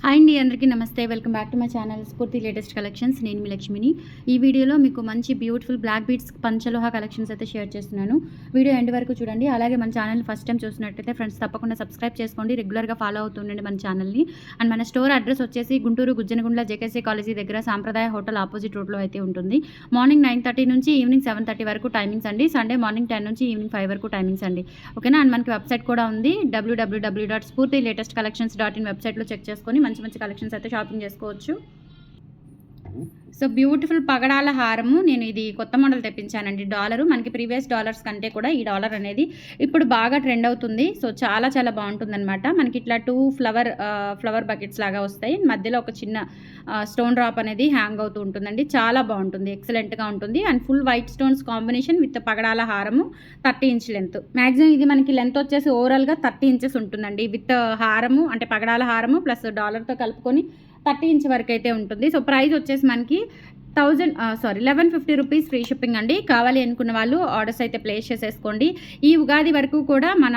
Hi అండి, అందరికీ నమస్తే. Welcome back to my channel స్ఫూర్తి లేటెస్ట్ కలెక్షన్స్. నేను మీ లక్ష్మిని. ఈ వీడియోలో మీకు మంచి బ్యూటిఫుల్ బ్లాక్ బీడ్స్ పంచలోహ కలెక్షన్స్ అయితే షేర్ చేస్తున్నాను. వీడియో ఎండ్ వరకు చూడండి. అలాగే మన ఛానల్ ఫస్ట్ టైం చూసినట్టయితే ఫ్రెండ్స్ తప్పకుండా సబ్స్క్రైబ్ చేసుకోండి. రెగ్యులర్గా ఫాలో అవుతుండండి మన ఛానల్ని. అండ్ మన స్టోర్ అడ్రస్ వచ్చేసి గుంటూరు గుజ్జనగుండ్ల జేకేసీ కాలేజీ దగ్గర సాంప్రదాయ హోటల్ ఆపోజిట్ రోడ్లో అయితే ఉంటుంది. మార్నింగ్ 9:30 నుంచి ఈవినింగ్ 7:30 వరకు టైమింగ్స్ అండి. సండే మార్నింగ్ 10 నుంచి ఈవినింగ్ 5 వరకు టైమింగ్స్ అండి. ఓకేనా. అండ్ మనకి వెబ్సైట్ కూడా ఉంది, www.spurtilatestcollections.in. వెబ్సైట్లో చెక్ చేసుకొని మంచి మంచి కలెక్షన్స్ అయితే షాపింగ్ చేసుకోవచ్చు. సో బ్యూటిఫుల్ పగడాల హారము, నేను ఇది కొత్త మోడల్ తెప్పించానండి. డాలరు మనకి ప్రీవియస్ డాలర్స్ కంటే కూడా ఈ డాలర్ అనేది ఇప్పుడు బాగా ట్రెండ్ అవుతుంది. సో చాలా చాలా బాగుంటుంది అనమాట. మనకి ఇట్లా 2 ఫ్లవర్ బకెట్స్ లాగా వస్తాయి. మధ్యలో ఒక చిన్న స్టోన్ డ్రాప్ అనేది హ్యాంగ్ అవుతూ ఉంటుందండి. చాలా బాగుంటుంది, ఎక్సలెంట్గా ఉంటుంది. And full white stones combination with పగడాల హారము, 30 ఇంచ్ లెంత్. మ్యాక్సిమం ఇది మనకి లెంత్ వచ్చేసి ఓవరాల్గా 30 ఇంచెస్ ఉంటుందండి. విత్ హారము అంటే పగడాల హారము ప్లస్ డాలర్తో కలుపుకొని 30 ఇంచ్ వరకు అయితే ఉంటుంది. సో ప్రైస్ వచ్చేసి మనకి 1150 రూపీస్ ఫ్రీ షిప్పింగ్ అండి. కావాలి అనుకున్న వాళ్ళు ఆర్డర్స్ అయితే ప్లేస్ చేసేసుకోండి. ఈ ఉగాది వరకు కూడా మన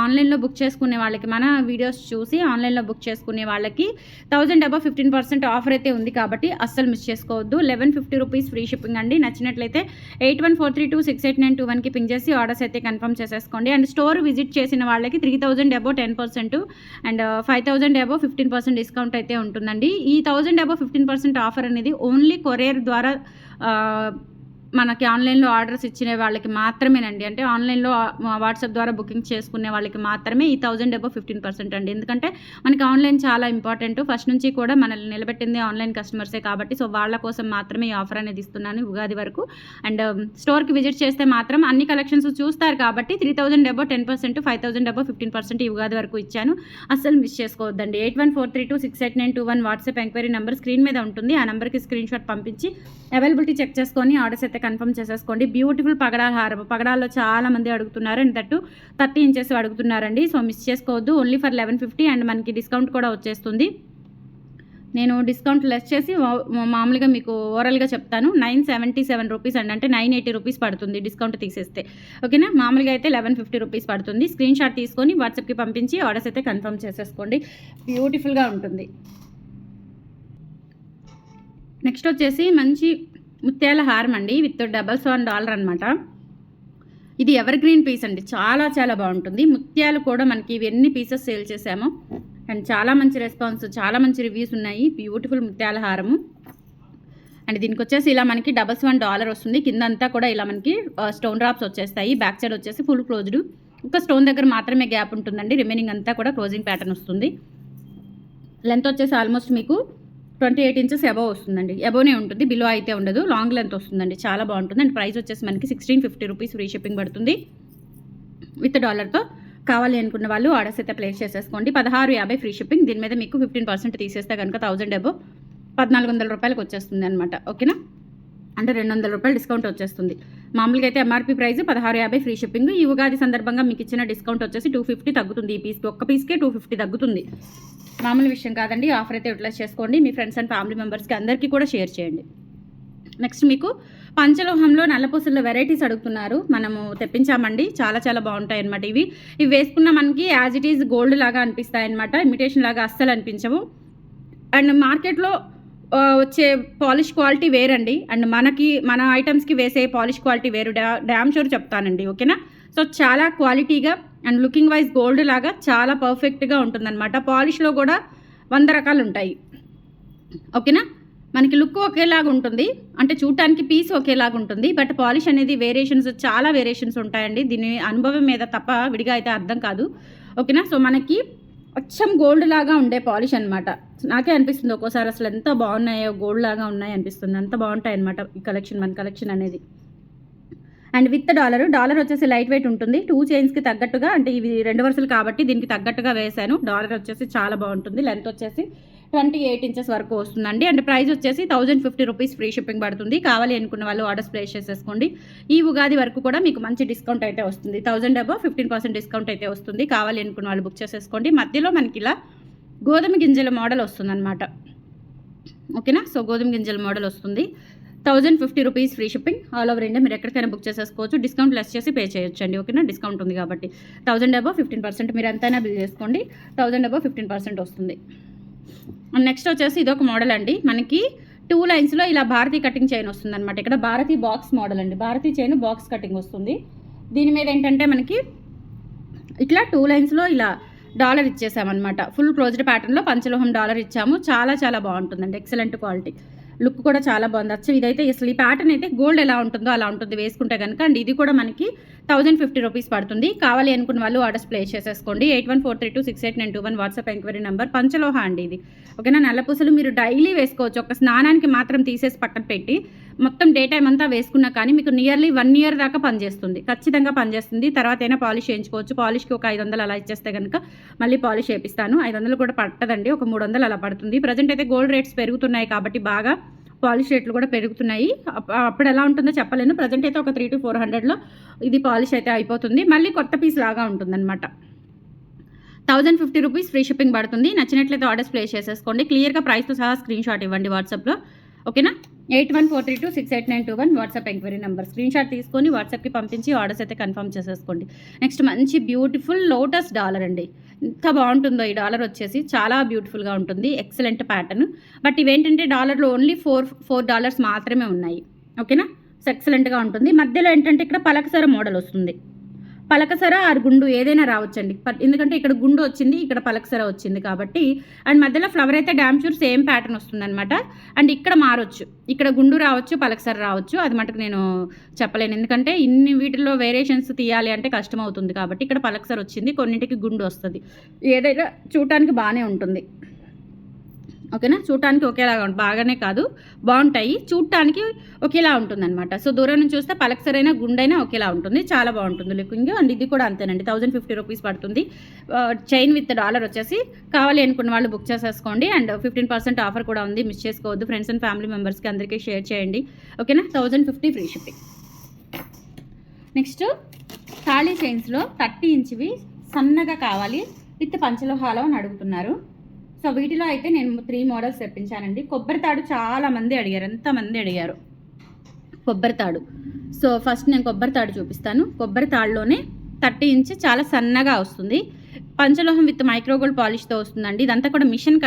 ఆన్లైన్లో బుక్ చేసుకునే వాళ్ళకి, మన వీడియోస్ చూసి ఆన్లైన్లో బుక్ చేసుకునే వాళ్ళకి 1000 అబవ్ 15% ఆఫర్ అయితే ఉంది కాబట్టి అస్సలు మిస్ చేసుకోవద్దు. 1150 రూపీస్ ఫ్రీ షిప్పింగ్ అండి. నచ్చినట్లయితే 8143268921కి పింగ్ చేసి ఆర్డర్స్ అయితే కన్ఫర్మ్ చేసేసుకోండి. అండ్ స్టోర్ విజిట్ చేసిన వాళ్ళకి 3000 అబవ్ 10% అండ్ 5000 అబవ్ 15% డిస్కౌంట్ అయితే ఉంటుందండి. ఈ 1000 అబవ్ 15% ఆఫర్ అనేది ఓన్లీ కొరియర్ ద్వారా మనకి ఆన్లైన్లో ఆర్డర్స్ ఇచ్చిన వాళ్ళకి మాత్రమేనండి. అంటే ఆన్లైన్లో వాట్సాప్ ద్వారా బుకింగ్ చేసుకునే వాళ్ళకి మాత్రమే ఈ 1000 అబవ్ 15% అండి. ఎందుకంటే మనకి ఆన్లైన్ చాలా ఇంపార్టెంట్. ఫస్ట్ నుంచి కూడా మనల్ని నిలబెట్టింది ఆన్లైన్ కస్టమర్సే కాబట్టి సో వాళ్ళ కోసం మాత్రమే ఈ ఆఫర్ అనేది ఇస్తున్నాను ఉగాది వరకు. అండ్ స్టోర్కి విజిట్ చేస్తే మాత్రం అన్ని కలెక్షన్స్ చూస్తారు కాబట్టి 3000 అబవ్ 10%, 5000 అబవ్ 15% ఈ ఉగాది వరకు ఇచ్చాను. అస్సలు మిస్ చేసుకోవద్దండి. 8143268921 వాట్సాప్ ఎంక్వైరీ నెంబర్ స్క్రీన్ మీద ఉంటుంది. ఆ నెంబర్కి స్క్రీన్ షాట్ పంపించి అవైలబిలిటీ చెక్ చేసుకొని ఆర్డర్స్ అయితే కన్ఫర్మ్ చేసేసుకోండి. బ్యూటిఫుల్ పగడాల హారం, పగడాల్లో చాలా మంది అడుగుతున్నారు అండ్ దట్టు 30 ఇంచెస్ అడుగుతున్నారండి. సో మిస్ చేసుకోవద్దు. ఓన్లీ ఫర్ 1150 అండ్ మనకి డిస్కౌంట్ కూడా వచ్చేస్తుంది. నేను డిస్కౌంట్ లెస్ చేసి మామూలుగా మీకు ఓవరాల్గా చెప్తాను. 977 రూపీస్ అండి, అంటే 980 రూపీస్ పడుతుంది డిస్కౌంట్ తీసేస్తే. ఓకేనా. మామూలుగా అయితే 1150 రూపీస్ పడుతుంది. స్క్రీన్ షాట్ తీసుకొని వాట్సాప్కి పంపించి ఆర్డర్స్ అయితే కన్ఫర్మ్ చేసేసుకోండి. బ్యూటిఫుల్గా ఉంటుంది. నెక్స్ట్ వచ్చేసి మంచి ముత్యాల హారం అండి విత్ $1 అనమాట. ఇది ఎవర్ గ్రీన్ పీస్ అండి, చాలా చాలా బాగుంటుంది. ముత్యాలు కూడా మనకి ఇవన్నీ పీసెస్ సేల్ చేసాము అండ్ చాలా మంచి రెస్పాన్స్, చాలా మంచి రివ్యూస్ ఉన్నాయి. బ్యూటిఫుల్ ముత్యాల హారము. అండ్ దీనికి వచ్చేసి ఇలా మనకి $1 వస్తుంది. కిందంతా కూడా ఇలా మనకి స్టోన్ డ్రాప్స్ వచ్చేస్తాయి. బ్యాక్ సైడ్ వచ్చేసి ఫుల్ క్లోజ్డ్, ఒక స్టోన్ దగ్గర మాత్రమే గ్యాప్ ఉంటుందండి. రిమైనింగ్ అంతా కూడా క్లోజింగ్ ప్యాటర్న్ వస్తుంది. లెంత్ వచ్చేసి ఆల్మోస్ట్ మీకు 28 ఇంచెస్ అబవ్ వస్తుందండి. అబోనే ఉంటుంది, బిలో అయితే ఉండదు. లాంగ్ లెంత్ వస్తుందండి, చాలా బాగుంటుంది. అండ్ ప్రైస్ వచ్చేసి మనకి 1650 రూపీస్ ఫ్రీ షిప్పింగ్ పడుతుంది విత్ డాలర్తో. కావాలి అనుకున్న వాళ్ళు ఆర్డర్స్ అయితే ప్లేస్ చేసేసుకోండి. 1650 ఫ్రీ షిప్పింగ్. దీని మీద మీకు 15% తీసేస్తే కనుక 1000 అబవ్ 1400 రూపాయలకు వచ్చేస్తుంది అనమాట. ఓకేనా. అంటే 200 రూపాయలు డిస్కౌంట్ వచ్చేస్తుంది. మామూలుగా అయితే ఎంఆర్పీ ప్రైస్ 1650 ఫ్రీ షిప్పింగ్. ఈ ఉగాది సందర్భంగా మీకు ఇచ్చిన డిస్కౌంట్ వచ్చేసి 250 తగ్గుతుంది. ఈ పీస్కి, ఒక్క పీస్కే 250 తగ్గుతుంది. మామూలు విషయం కాదండి. ఆఫర్ అయితే యూటిలైజ్ చేసుకోండి. మీ ఫ్రెండ్స్ అండ్ ఫ్యామిలీ మెంబర్స్కి అందరికీ కూడా షేర్ చేయండి. నెక్స్ట్ మీకు పంచలోహంలో నల్లపూసల్లో వెరైటీస్ అడుగుతున్నారు. మనము తెప్పించామండి, చాలా చాలా బాగుంటాయి అనమాట. ఇవి వేసుకున్న మనకి యాజ్ ఇట్ ఈజ్ గోల్డ్ లాగా అనిపిస్తాయి అనమాట. ఇమిటేషన్ లాగా అస్సలు అనిపించవు. అండ్ మార్కెట్లో వచ్చే పాలిష్ క్వాలిటీ వేరండి. అండ్ మన ఐటమ్స్కి వేసే పాలిష్ క్వాలిటీ వేరు. డ్యామ్ షూర్ చెప్తానండి. ఓకేనా. సో చాలా క్వాలిటీగా అండ్ లుకింగ్ వైజ్ గోల్డ్ లాగా చాలా పర్ఫెక్ట్గా ఉంటుందన్నమాట. పాలిష్లో కూడా 100 రకాలు ఉంటాయి. ఓకేనా. మనకి లుక్ ఒకేలాగా ఉంటుంది, అంటే చూడటానికి పీస్ ఒకేలాగా ఉంటుంది. బట్ పాలిష్ అనేది చాలా వేరియేషన్స్ ఉంటాయండి. దీని అనుభవం మీద తప్ప విడిగా అయితే అర్థం కాదు. ఓకేనా. సో మనకి అచ్చం గోల్డ్ లాగా ఉండే పాలిష్ అనమాట. నాకే అనిపిస్తుంది ఒక్కోసారి అసలు ఎంత బాగున్నాయో, గోల్డ్ లాగా ఉన్నాయి అనిపిస్తుంది. అంత బాగుంటాయి అనమాట ఈ కలెక్షన్, మన కలెక్షన్ అనేది. అండ్ విత్ డాలర్ వచ్చేసి లైట్ వెయిట్ ఉంటుంది. 2 చైన్స్కి తగ్గట్టుగా, అంటే ఇవి 2 వరుసలు కాబట్టి దీనికి తగ్గట్టుగా వేసాను. డాలర్ వచ్చేసి చాలా బాగుంటుంది. లెంత్ వచ్చేసి 28 ఇంచెస్ వరకు వస్తుందండి. అండ్ ప్రైస్ వచ్చేసి 1050 రూపీస్ ఫ్రీ షిప్పింగ్ పడుతుంది. కావాలి అనుకున్న వాళ్ళు ఆర్డర్స్ ప్లేస్ చేసేసుకోండి. ఈ ఉగాది వరకు కూడా మీకు మంచి డిస్కౌంట్ అయితే వస్తుంది. 1000 అబవ్ 15% డిస్కౌంట్ అయితే వస్తుంది. కావాలి అనుకున్న వాళ్ళు బుక్ చేసేసుకోండి. మధ్యలో మనకి ఇలా గోధుమ గింజల మోడల్ వస్తుంది అనమాట. ఓకేనా. సో గోధుమ గింజల మోడల్ వస్తుంది. 1050 rupees free shipping all over India. మీరు ఎక్కడికైనా బుక్ చేసేసుకోవచ్చు. డిస్కౌంట్ లెస్ చేసి పే చేయొచ్చు అండి. ఓకేనా. డిస్కౌంట్ ఉంది కాబట్టి 1000 అబవ్ 15% మీరు ఎంతైనా బిల్ చేసుకోండి. 1000 అబవ్ 15% వస్తుంది. నెక్స్ట్ వచ్చేసి ఇదొక మోడల్ అండి. మనకి 2 లైన్స్లో ఇలా భారతీ కటింగ్ చైన్ వస్తుందన్నమాట. ఇక్కడ భారతీ బాక్స్ మోడల్ అండి. భారతీ చైన్ బాక్స్ కటింగ్ వస్తుంది. దీని మీద ఏంటంటే మనకి ఇట్లా 2 లైన్స్లో ఇలా డాలర్ ఇచ్చేసామన్నమాట. ఫుల్ క్లోజ్డ్ ప్యాటర్న్లో పంచలోహం డాలర్ ఇచ్చాము. చాలా చాలా బాగుంటుందండి. Excellent quality. లుక్ కూడా చాలా బాగుంది. ఇదైతే అసలు ఈ ప్యాటర్న్ అయితే గోల్డ్ ఎలా ఉంటుందో అలా ఉంటుంది వేసుకుంటే కనుక. అండ్ ఇది కూడా మనకి 1050 రూపీస్ పడుతుంది. కావాలి అనుకున్న వాళ్ళు ఆర్డర్స్ ప్లేస్ చేసేసుకోండి. 8143268921 వాట్సాప్ ఎంక్వైరీ నెంబర్. పంచలోహ అండి ఇది. ఓకేనా. నల్లపూసలు మీరు డైలీ వేసుకోవచ్చు. ఒక స్నానానికి మాత్రం తీసేసి పక్కన పెట్టి మొత్తం డే టైం అంతా వేసుకున్నా కానీ మీకు నియర్లీ 1 ఇయర్ దాకా పనిచేస్తుంది. ఖచ్చితంగా పనిచేస్తుంది. తర్వాత అయినా పాలిష్ చేయించుకోవచ్చు. పాలిష్కి ఒక 500 అలా ఇచ్చేస్తే కనుక మళ్ళీ పాలిష్ చేపిస్తాను. 500 కూడా పట్టదండి, ఒక 300 అలా పడుతుంది. ప్రజెంట్ అయితే గోల్డ్ రేట్స్ పెరుగుతున్నాయి కాబట్టి బాగా పాలిష్ రేట్లు కూడా పెరుగుతున్నాయి. అప్పుడు ఎలా ఉంటుందో చెప్పలేను. ప్రజెంట్ అయితే ఒక 300 to 400లో ఇది పాలిష్ అయితే అయిపోతుంది. మళ్ళీ కొత్త పీస్ లాగా ఉంటుందన్నమాట. 1050 రూపీస్ ఫ్రీ షిప్పింగ్ పడుతుంది. నచ్చినట్లయితే ఆర్డర్స్ ప్లేస్ చేసేసుకోండి. క్లియర్గా ప్రైస్తో సహా స్క్రీన్ షాట్ ఇవ్వండి వాట్సాప్లో. ఓకేనా. 8143268921 WhatsApp enquiry number. Screen shot తీసుకొని వాట్సాప్కి పంపించి ఆర్డర్స్ అయితే కన్ఫర్మ్ చేసేసుకోండి. నెక్స్ట్ మంచి బ్యూటిఫుల్ లోటస్ డాలర్ అండి. ఎంత బాగుంటుందో ఈ డాలర్ వచ్చేసి. చాలా బ్యూటిఫుల్గా ఉంటుంది. Excellent pattern. బట్ ఇవేంటంటే డాలర్లో ఓన్లీ $4 మాత్రమే ఉన్నాయి. ఓకేనా. సో ఎక్సలెంట్గా ఉంటుంది. మధ్యలో ఏంటంటే ఇక్కడ పలకసర మోడల్ వస్తుంది. పలకసర ఆర్ గుండు ఏదైనా రావచ్చండి. ఎందుకంటే ఇక్కడ గుండు వచ్చింది, ఇక్కడ పలకసర వచ్చింది కాబట్టి. అండ్ మధ్యలో ఫ్లవర్ అయితే డ్యామ్ షూర్ సేమ్ ప్యాటర్న్ వస్తుందన్నమాట. అండ్ ఇక్కడ మారొచ్చు, ఇక్కడ గుండు రావచ్చు, పలకసర రావచ్చు. అది మటుకు నేను చెప్పలేను, ఎందుకంటే ఇన్ని వీటిల్లో వేరియేషన్స్ తీయాలి అంటే కష్టం అవుతుంది కాబట్టి. ఇక్కడ పలకసర వచ్చింది, కొన్నింటికి గుండు వస్తుంది. ఏదైనా చూడటానికి బాగానే ఉంటుంది. ఓకేనా. చూడటానికి ఒకేలాగా ఉంటుంది, బాగానే కాదు బాగుంటాయి, చూడటానికి ఒకేలా ఉంటుందన్నమాట. సో దూరం నుంచి చూస్తే పలకసరైనా గుండైనా ఒకేలా ఉంటుంది. చాలా బాగుంటుంది లుకింగ్. అండ్ ఇది కూడా అంతేనండి. 1050 రూపీస్ పడుతుంది. చైన్ విత్ డాలర్ వచ్చేసి. కావాలి అనుకున్న వాళ్ళు బుక్ చేసేసుకోండి. అండ్ 15% ఆఫర్ కూడా ఉంది, మిస్ చేసుకోవద్దు. ఫ్రెండ్స్ అండ్ ఫ్యామిలీ మెంబర్స్కి అందరికీ షేర్ చేయండి. ఓకేనా. 1050 ఫ్రీ షిప్పింగ్. నెక్స్ట్ తాళీ చైన్స్లో 30 ఇంచ్వి సన్నగా కావాలి విత్ పంచలోహాలో అని అడుగుతున్నారు. సో వీటిలో అయితే నేను 3 మోడల్స్ తెప్పించానండి. కొబ్బరి తాడు చాలా మంది అడిగారు. ఎంతమంది అడిగారు కొబ్బరి తాడు. సో ఫస్ట్ నేను కొబ్బరి తాడు చూపిస్తాను. కొబ్బరి తాడులోనే 30 ఇంచ్ చాలా సన్నగా వస్తుంది. పంచలోహం విత్ మైక్రోగోల్డ్ పాలిష్తో వస్తుందండి. ఇదంతా కూడా మిషన్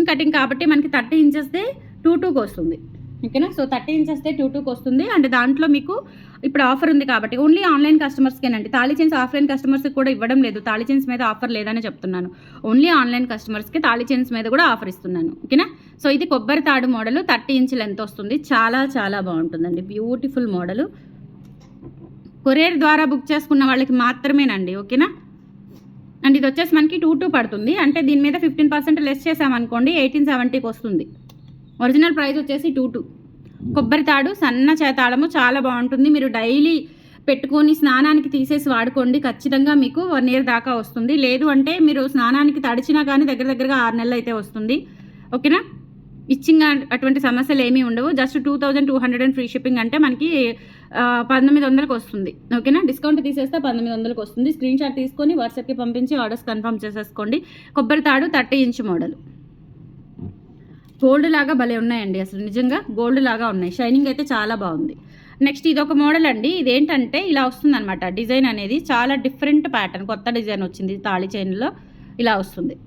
కటింగ్ కాబట్టి మనకి 30 ఇంచెస్దే 2-2కి వస్తుంది. ఓకేనా. సో 30 ఇంచెస్దే 2-2కి వస్తుంది. అండ్ దాంట్లో మీకు ఇప్పుడు ఆఫర్ ఉంది కాబట్టి ఓన్లీ ఆన్లైన్ కస్టమర్స్కేనండి. తాళీ చైన్స్ ఆఫ్లైన్ కస్టమర్స్కి కూడా ఇవ్వడం లేదు. తాళీ చైన్స్ మీద ఆఫర్ లేదని చెప్తున్నాను. ఓన్లీ ఆన్లైన్ కస్టమర్స్కి తాళీ చైన్స్ మీద కూడా ఆఫర్ ఇస్తున్నాను. ఓకేనా. సో ఇది కొబ్బరి తాడు మోడల్ 30 ఇంచ్ లెంత్ వస్తుంది. చాలా చాలా బాగుంటుందండి. Beautiful model. కొరియర్ ద్వారా బుక్ చేసుకున్న వాళ్ళకి మాత్రమేనండి. ఓకేనా. అండ్ ఇది వచ్చేసి మనకి 2-2 పడుతుంది. అంటే దీని మీద 15% లెస్ చేసామనుకోండి 1870కి వస్తుంది. ఒరిజినల్ ప్రైస్ వచ్చేసి 2-2. కొబ్బరి తాడు సన్న చేతాళము చాలా బాగుంటుంది. మీరు డైలీ పెట్టుకొని స్నానానికి తీసేసి వాడుకోండి. ఖచ్చితంగా మీకు 1 ఇయర్ దాకా వస్తుంది. లేదు అంటే మీరు స్నానానికి తడిచినా కానీ దగ్గరగా 6 నెలలు అయితే వస్తుంది. ఓకేనా. ఇచ్చింగ్ అటువంటి సమస్యలు ఏమీ ఉండవు. జస్ట్ 2200 ఫ్రీ షిప్పింగ్ అంటే మనకి 1900కి వస్తుంది. ఓకేనా. డిస్కౌంట్ తీసేస్తే 1900కి వస్తుంది. స్క్రీన్ షాట్ తీసుకొని వాట్సాప్కి పంపించి ఆర్డర్స్ కన్ఫర్మ్ చేసేసుకోండి. కొబ్బరి తాడు 30 ఇంచ్ మోడల్. గోల్డ్ లాగా భలే ఉన్నాయండి. అసలు నిజంగా గోల్డ్ లాగా ఉన్నాయి. షైనింగ్ అయితే చాలా బాగుంది. నెక్స్ట్ ఇదొక మోడల్ అండి. ఇదేంటంటే ఇలా వస్తుందన్నమాట. డిజైన్ అనేది చాలా డిఫరెంట్ ప్యాటర్న్, కొత్త డిజైన్ వచ్చింది. తాళి చైన్లో ఇలా వస్తుంది.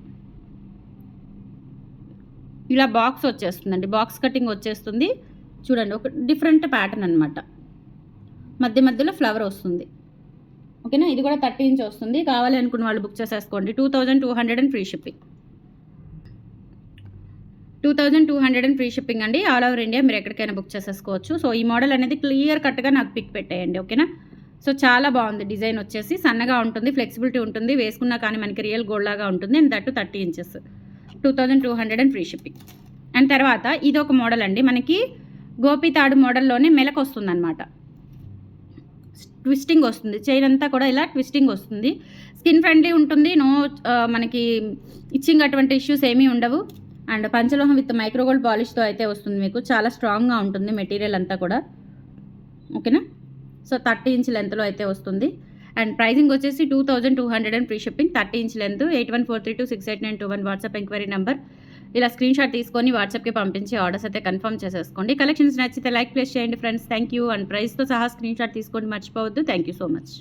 ఇలా బాక్స్ వచ్చేస్తుందండి. బాక్స్ కటింగ్ వచ్చేస్తుంది. చూడండి, ఒక డిఫరెంట్ ప్యాటర్న్ అనమాట. మధ్యలో ఫ్లవర్ వస్తుంది. ఓకేనా. ఇది కూడా 30 ఇంచ్ వస్తుంది. కావాలి అనుకున్న వాళ్ళు బుక్ చేసేసుకోండి. 2200 ఫ్రీ షిప్పింగ్. 2200 ఫ్రీ షిప్పింగ్ అండి. ఆల్ ఓవర్ ఇండియా మీరు ఎక్కడికైనా బుక్ చేసేసుకోవచ్చు. సో ఈ మోడల్ అనేది క్లియర్ కట్గా నాకు పిక్ పెట్టేయండి. ఓకేనా. సో చాలా బాగుంది. డిజైన్ వచ్చేసి సన్నగా ఉంటుంది, ఫ్లెక్సిబిలిటీ ఉంటుంది. వేసుకున్నా కానీ మనకి రియల్ గోల్డ్ లాగా ఉంటుంది. And that 30 inches. 2200 free shipping. And తర్వాత ఇది ఒక మోడల్ అండి. మనకి గోపితాడు మోడల్లోనే మెలకు వస్తుంది అనమాట. ట్విస్టింగ్ వస్తుంది. చైన్ అంతా కూడా ఇలా ట్విస్టింగ్ వస్తుంది. స్కిన్ ఫ్రెండ్లీ ఉంటుంది. మనకి ఇచ్చింగ్ అటువంటి ఇష్యూస్ ఏమీ ఉండవు. అండ్ పంచలోహం విత్ మైక్రోగోల్డ్ పాలిష్తో అయితే వస్తుంది. మీకు చాలా స్ట్రాంగ్గా ఉంటుంది మెటీరియల్ అంతా కూడా. ఓకేనా. సో 30 ఇంచ్ లెంత్లో అయితే వస్తుంది. అండ్ ప్రైజింగ్ వచ్చేసి 2200 free shipping. 30 inch length. 8143268921 WhatsApp enquiry number. ఇలా స్క్రీన్ షాట్ తీసుకొని వాట్సాప్కి పంపించి ఆర్డర్స్ అయితే కన్ఫర్మ్ చేసేసుకోండి. కలెక్షన్స్ నచ్చితే లైక్ ప్లేస్ చేయండి ఫ్రెండ్స్. Thank you. అండ్ ప్రైస్తో సహా స్క్రీన్ షాట్ తీసుకోండి, మర్చిపోవద్దు. Thank you so much.